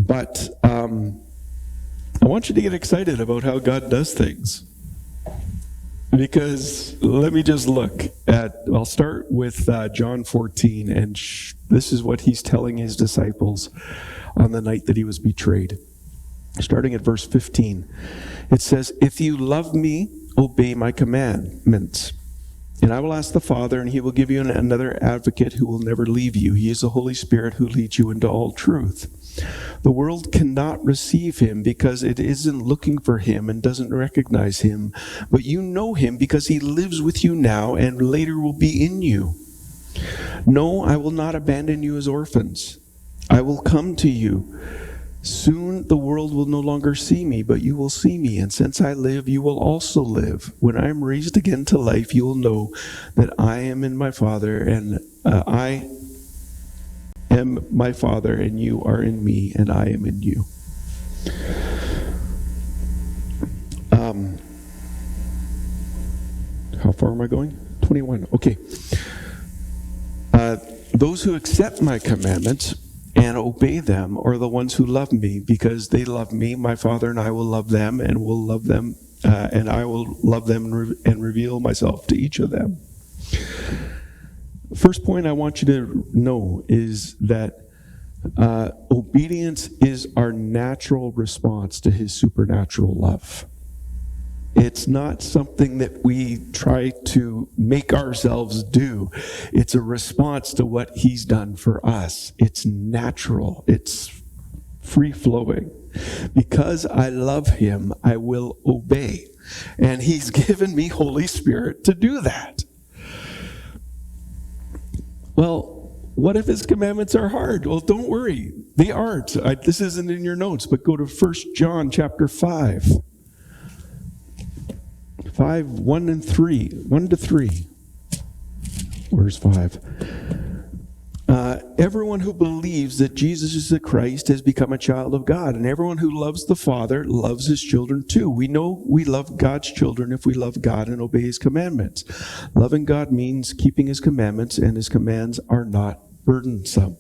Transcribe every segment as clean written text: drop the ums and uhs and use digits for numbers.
But I want you to get excited about how God does things. Because let me just look at, I'll start with John 14, and this is what he's telling his disciples on the night that he was betrayed. Starting at verse 15, it says, "If you love me, obey my commandments. And I will ask the Father, and he will give you another advocate who will never leave you. He is the Holy Spirit who leads you into all truth. The world cannot receive him because it isn't looking for him and doesn't recognize him. But you know him because he lives with you now and later will be in you. No, I will not abandon you as orphans. I will come to you. Soon the world will no longer see me, but you will see me. And since I live, you will also live. When I am raised again to life, you will know that I am in my Father, and I am my Father, and you are in me, and I am in you." How far am I going? 21. Okay. Those who accept my commandments and obey them are the ones who love me, because they love me. My Father and I will love them, and will love them, and I will love them and reveal myself to each of them. First point I want you to know is that obedience is our natural response to his supernatural love. It's not something that we try to make ourselves do. It's a response to what he's done for us. It's natural. It's free-flowing. Because I love him, I will obey. And he's given me Holy Spirit to do that. Well, what if his commandments are hard? Well, don't worry. They aren't. This isn't in your notes, but go to 1 John chapter 5. 5, 1 and 3. 1 to 3. Where's 5? Everyone who believes that Jesus is the Christ has become a child of God, and everyone who loves the Father loves his children too. We know we love God's children if we love God and obey his commandments. Loving God means keeping his commandments, and his commands are not burdensome.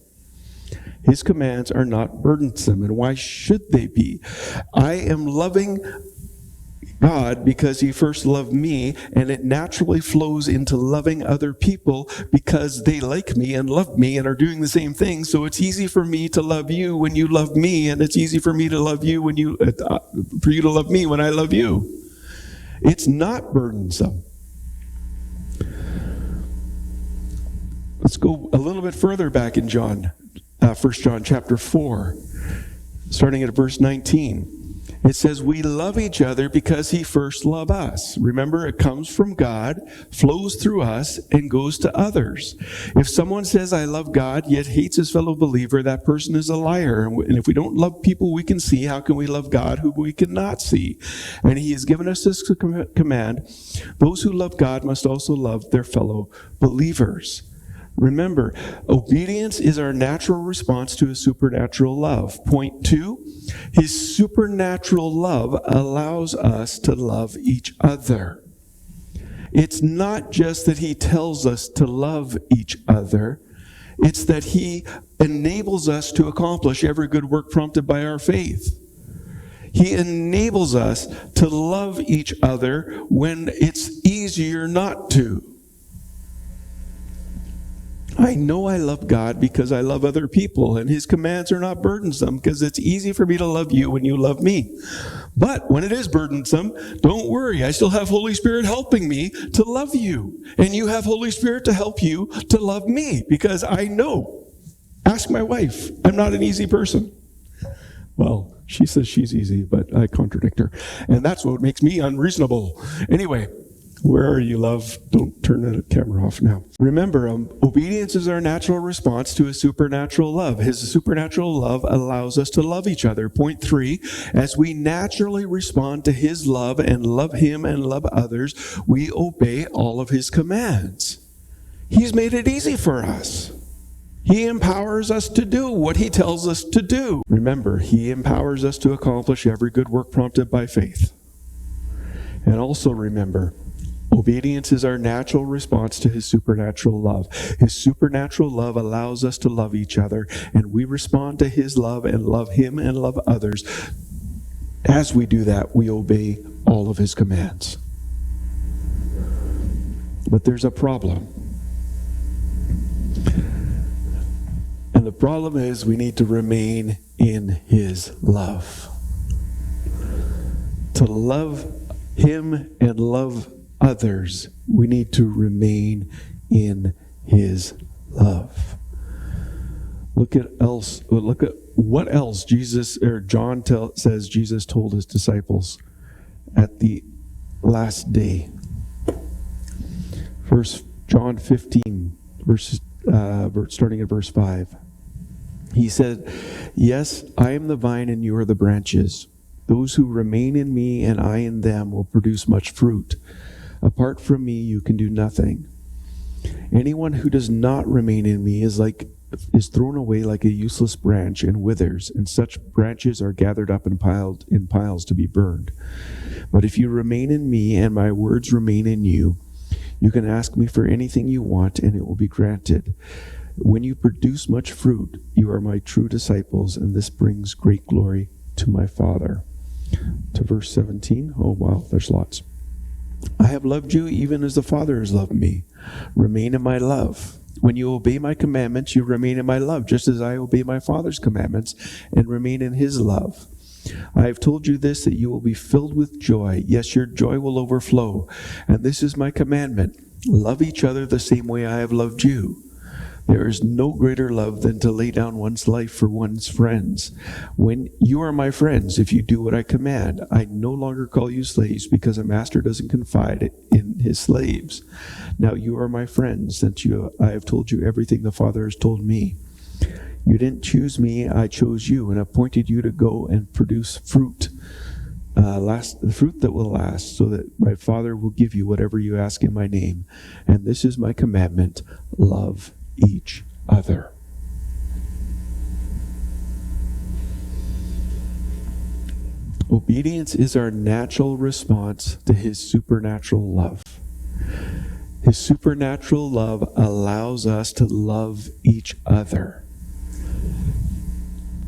His commands are not burdensome, and why should they be? I am loving God because he first loved me, and it naturally flows into loving other people because they like me and love me and are doing the same thing. So it's easy for me to love you when you love me, and it's easy for me to love you when for you to love me when I love you. It's not burdensome. Let's go a little bit further back in John, 1 John chapter 4, starting at verse 19. It says, "We love each other because he first loved us." Remember, it comes from God, flows through us, and goes to others. If someone says, "I love God," yet hates his fellow believer, that person is a liar. And if we don't love people we can see, how can we love God whom we cannot see? And he has given us this command: those who love God must also love their fellow believers. Remember, obedience is our natural response to his supernatural love. Point 2, his supernatural love allows us to love each other. It's not just that he tells us to love each other. It's that he enables us to accomplish every good work prompted by our faith. He enables us to love each other when it's easier not to. I know I love God because I love other people, and his commands are not burdensome because it's easy for me to love you when you love me. But when it is burdensome, don't worry. I still have Holy Spirit helping me to love you. And you have Holy Spirit to help you to love me, because I know. Ask my wife. I'm not an easy person. Well, she says she's easy, but I contradict her. And that's what makes me unreasonable. Anyway, where are you, love? Don't turn the camera off now. Remember, obedience is our natural response to his supernatural love. His supernatural love allows us to love each other. Point 3, as we naturally respond to his love and love him and love others, we obey all of his commands. He's made it easy for us. He empowers us to do what he tells us to do. Remember, he empowers us to accomplish every good work prompted by faith. And also remember, Obedience is our natural response to his supernatural love. His supernatural love allows us to love each other, and we respond to his love and love him and love others. As we do that, we obey all of his commands. But there's a problem. And the problem is we need to remain in his love. To love him and love others, we need to remain in his love. Look at what else John says Jesus told his disciples at the last day. John 15, starting at verse 5. He said, "Yes, I am the vine and you are the branches. Those who remain in me and I in them will produce much fruit. Apart from me, you can do nothing. Anyone who does not remain in me is thrown away like a useless branch and withers, and such branches are gathered up and piled in piles to be burned. But if you remain in me and my words remain in you, you can ask me for anything you want and it will be granted. When you produce much fruit, you are my true disciples, and this brings great glory to my Father." To verse 17. Oh, wow, there's lots. "I have loved you even as the Father has loved me. Remain in my love. When you obey my commandments, you remain in my love, just as I obey my Father's commandments and remain in his love. I have told you this, that you will be filled with joy. Yes, your joy will overflow. And this is my commandment. Love each other the same way I have loved you. There is no greater love than to lay down one's life for one's friends. When you are my friends, if you do what I command, I no longer call you slaves, because a master doesn't confide in his slaves. Now you are my friends, since I have told you everything the Father has told me. You didn't choose me, I chose you and appointed you to go and produce fruit, the fruit that will last, so that my Father will give you whatever you ask in my name. And this is my commandment, love each other." Obedience is our natural response to his supernatural love. His supernatural love allows us to love each other.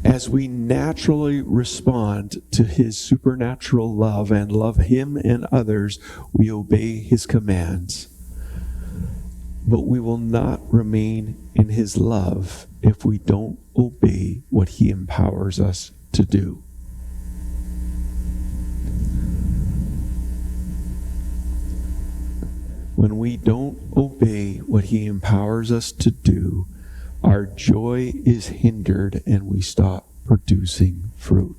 As we naturally respond to his supernatural love and love him and others, we obey his commands. But we will not remain in his love if we don't obey what he empowers us to do. When we don't obey what he empowers us to do, our joy is hindered and we stop producing fruit.